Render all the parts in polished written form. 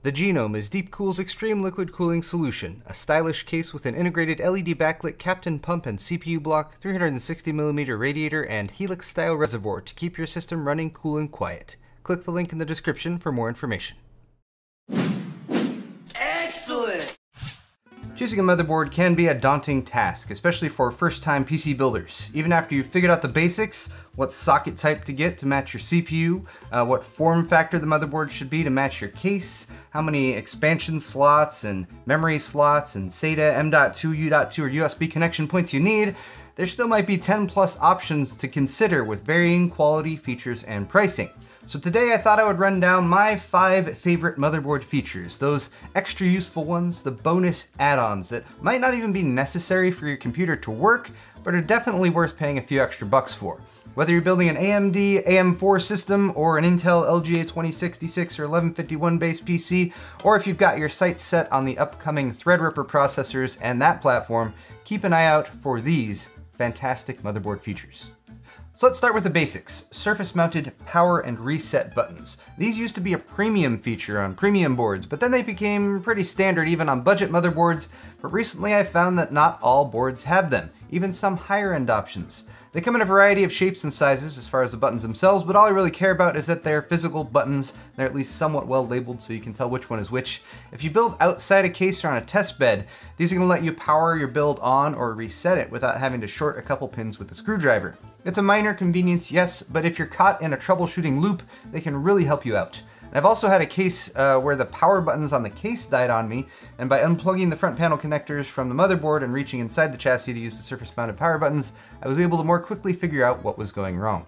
The Genome is Deepcool's extreme liquid cooling solution, a stylish case with an integrated LED backlit captain pump and CPU block, 360mm radiator, and Helix-style reservoir to keep your system running cool and quiet. Click the link in the description for more information. Excellent! Choosing a motherboard can be a daunting task, especially for first-time PC builders. Even after you've figured out the basics, what socket type to get to match your CPU, what form factor the motherboard should be to match your case, how many expansion slots and memory slots and SATA, M.2, U.2, or USB connection points you need, there still might be 10 plus options to consider with varying quality, features, and pricing. So today I thought I would run down my 5 favorite motherboard features, those extra useful ones, the bonus add-ons that might not even be necessary for your computer to work, but are definitely worth paying a few extra bucks for. Whether you're building an AMD AM4 system or an Intel LGA 2066 or 1151 based PC, or if you've got your sights set on the upcoming Threadripper processors and that platform, keep an eye out for these fantastic motherboard features. So let's start with the basics. Surface-mounted power and reset buttons. These used to be a premium feature on premium boards, but then they became pretty standard even on budget motherboards, but recently I found that not all boards have them, even some higher-end options. They come in a variety of shapes and sizes as far as the buttons themselves, but all I really care about is that they're physical buttons. They're at least somewhat well labeled so you can tell which one is which. If you build outside a case or on a test bed, these are going to let you power your build on or reset it without having to short a couple pins with a screwdriver. It's a minor convenience, yes, but if you're caught in a troubleshooting loop, they can really help you out. And I've also had a case where the power buttons on the case died on me, and by unplugging the front panel connectors from the motherboard and reaching inside the chassis to use the surface-mounted power buttons, I was able to more quickly figure out what was going wrong.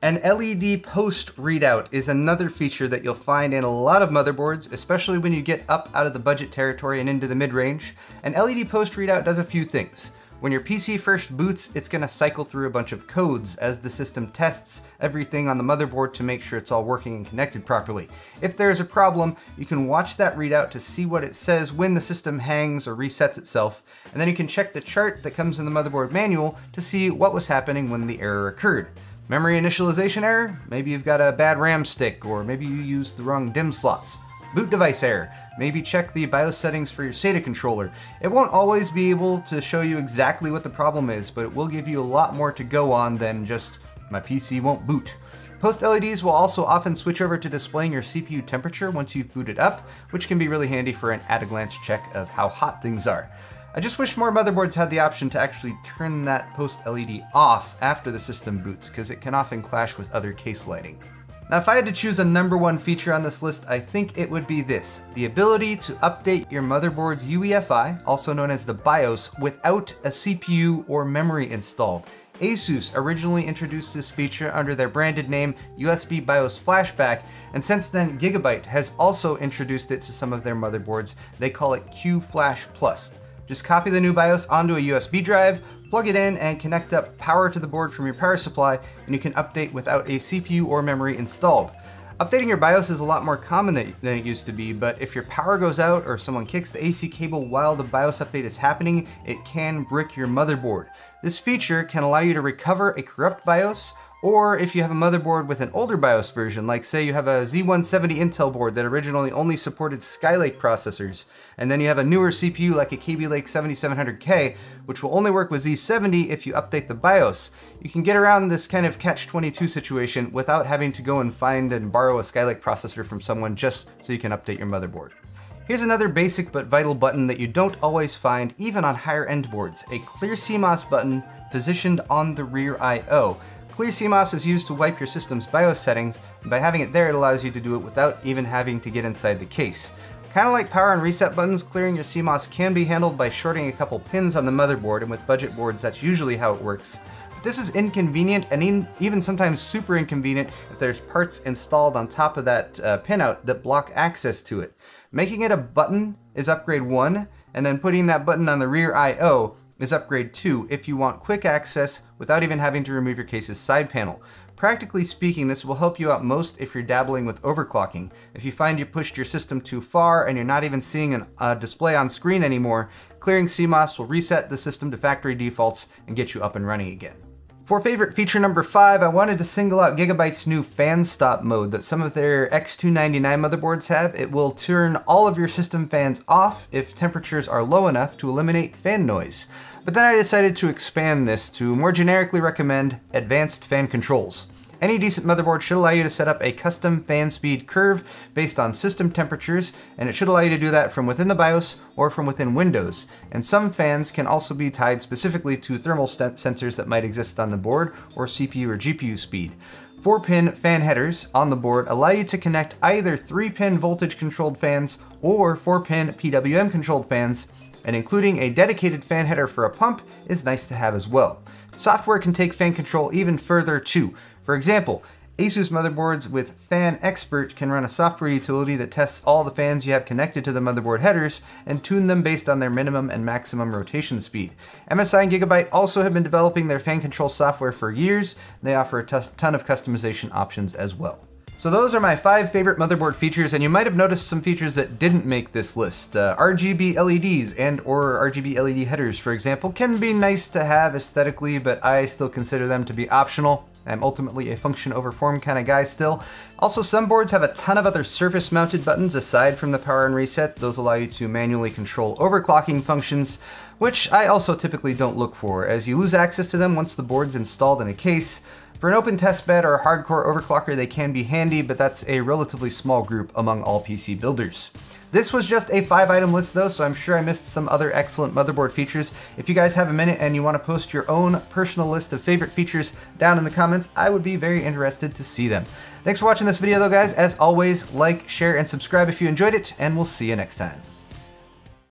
An LED post readout is another feature that you'll find in a lot of motherboards, especially when you get up out of the budget territory and into the mid-range. An LED post readout does a few things. When your PC first boots, it's going to cycle through a bunch of codes as the system tests everything on the motherboard to make sure it's all working and connected properly. If there's a problem, you can watch that readout to see what it says when the system hangs or resets itself, and then you can check the chart that comes in the motherboard manual to see what was happening when the error occurred. Memory initialization error? Maybe you've got a bad RAM stick, or maybe you used the wrong DIMM slots. Boot device error. Maybe check the BIOS settings for your SATA controller. It won't always be able to show you exactly what the problem is, but it will give you a lot more to go on than just, my PC won't boot. Post LEDs will also often switch over to displaying your CPU temperature once you've booted up, which can be really handy for an at-a-glance check of how hot things are. I just wish more motherboards had the option to actually turn that post LED off after the system boots, because it can often clash with other case lighting. Now, if I had to choose a #1 feature on this list, I think it would be this: the ability to update your motherboard's UEFI, also known as the BIOS, without a CPU or memory installed. Asus originally introduced this feature under their branded name USB BIOS Flashback, and since then Gigabyte has also introduced it to some of their motherboards. They call it Q-Flash Plus. Just copy the new BIOS onto a USB drive, plug it in, and connect up power to the board from your power supply, and you can update without a CPU or memory installed. Updating your BIOS is a lot more common than it used to be, but if your power goes out or someone kicks the AC cable while the BIOS update is happening, it can brick your motherboard. This feature can allow you to recover a corrupt BIOS, or if you have a motherboard with an older BIOS version, like say you have a Z170 Intel board that originally only supported Skylake processors, and then you have a newer CPU like a Kaby Lake 7700K, which will only work with Z70 if you update the BIOS. You can get around this kind of catch-22 situation without having to go and find and borrow a Skylake processor from someone just so you can update your motherboard. Here's another basic but vital button that you don't always find even on higher end boards: a clear CMOS button positioned on the rear I/O. Clear CMOS is used to wipe your system's BIOS settings, and by having it there, it allows you to do it without even having to get inside the case. Kind of like power and reset buttons, clearing your CMOS can be handled by shorting a couple pins on the motherboard, and with budget boards, that's usually how it works. But this is inconvenient, and even sometimes super inconvenient if there's parts installed on top of that pinout that block access to it. Making it a button is upgrade 1, and then putting that button on the rear I/O is upgrade 2 if you want quick access without even having to remove your case's side panel. Practically speaking, this will help you out most if you're dabbling with overclocking. If you find you pushed your system too far and you're not even seeing a display on screen anymore, clearing CMOS will reset the system to factory defaults and get you up and running again. For favorite feature number 5, I wanted to single out Gigabyte's new fan stop mode that some of their X299 motherboards have. It will turn all of your system fans off if temperatures are low enough to eliminate fan noise. But then I decided to expand this to more generically recommend advanced fan controls. Any decent motherboard should allow you to set up a custom fan speed curve based on system temperatures, and it should allow you to do that from within the BIOS or from within Windows. And some fans can also be tied specifically to thermal sensors that might exist on the board, or CPU or GPU speed. 4-pin fan headers on the board allow you to connect either 3-pin voltage controlled fans or 4-pin PWM controlled fans, and including a dedicated fan header for a pump is nice to have as well. Software can take fan control even further too. For example, Asus motherboards with Fan Expert can run a software utility that tests all the fans you have connected to the motherboard headers and tune them based on their minimum and maximum rotation speed. MSI and Gigabyte also have been developing their fan control software for years, and they offer a ton of customization options as well. So those are my 5 favorite motherboard features, and you might have noticed some features that didn't make this list. RGB LEDs and/or RGB LED headers, for example, can be nice to have aesthetically, but I still consider them to be optional. I'm ultimately a function over form kind of guy still. Also, some boards have a ton of other surface mounted buttons aside from the power and reset. Those allow you to manually control overclocking functions, which I also typically don't look for, as you lose access to them once the board's installed in a case. For an open testbed or a hardcore overclocker, they can be handy, but that's a relatively small group among all PC builders. This was just a 5-item list though, so I'm sure I missed some other excellent motherboard features. If you guys have a minute and you want to post your own personal list of favorite features down in the comments, I would be very interested to see them. Thanks for watching this video though, guys. As always, like, share, and subscribe if you enjoyed it, and we'll see you next time.